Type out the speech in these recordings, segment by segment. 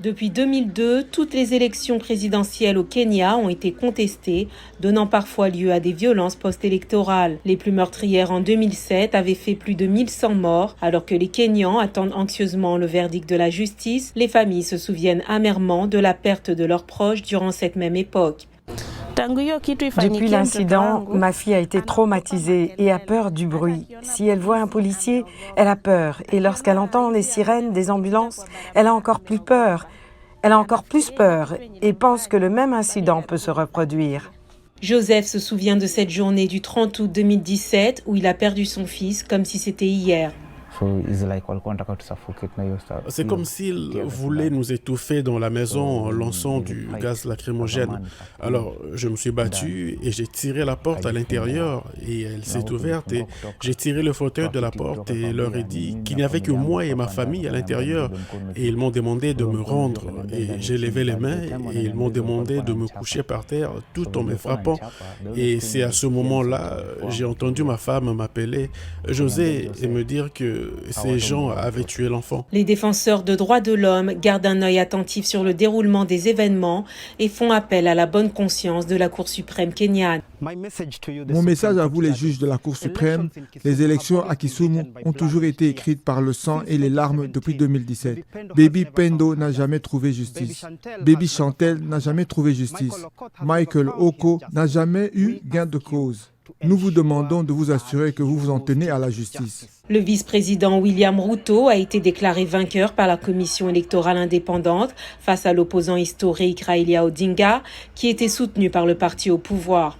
Depuis 2002, toutes les élections présidentielles au Kenya ont été contestées, donnant parfois lieu à des violences post-électorales. Les plus meurtrières en 2007 avaient fait plus de 1100 morts, alors que les Kenyans attendent anxieusement le verdict de la justice. Les familles se souviennent amèrement de la perte de leurs proches durant cette même époque. Depuis l'incident, ma fille a été traumatisée et a peur du bruit. Si elle voit un policier, elle a peur. Et lorsqu'elle entend les sirènes des ambulances, elle a encore plus peur. Elle a encore plus peur et pense que le même incident peut se reproduire. Joseph se souvient de cette journée du 30 août 2017 où il a perdu son fils comme si c'était hier. C'est comme s'ils voulaient nous étouffer dans la maison en lançant du gaz lacrymogène. Alors, je me suis battu et j'ai tiré la porte à l'intérieur et elle s'est ouverte et j'ai tiré le fauteuil de la porte et leur ai dit qu'il n'y avait que moi et ma famille à l'intérieur et ils m'ont demandé de me rendre et j'ai levé les mains et ils m'ont demandé de me coucher par terre tout en me frappant et c'est à ce moment-là, j'ai entendu ma femme m'appeler José et me dire que ces gens avaient tué l'enfant. Les défenseurs de droits de l'homme gardent un œil attentif sur le déroulement des événements et font appel à la bonne conscience de la Cour suprême kenyane. Mon message à vous les juges de la Cour suprême, les élections à Kisumu ont toujours été écrites par le sang et les larmes depuis 2017. Baby Pendo n'a jamais trouvé justice. Baby Chantel n'a jamais trouvé justice. Michael Oko n'a jamais eu gain de cause. Nous vous demandons de vous assurer que vous vous en tenez à la justice. Le vice-président William Ruto a été déclaré vainqueur par la commission électorale indépendante face à l'opposant historique Raila Odinga, qui était soutenu par le parti au pouvoir.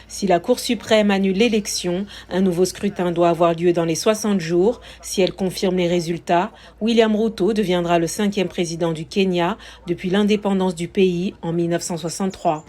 Si la Cour suprême annule l'élection, un nouveau scrutin doit avoir lieu dans les 60 jours. Si elle confirme les résultats, William Ruto deviendra le 5e président du Kenya depuis l'indépendance du pays en 1963.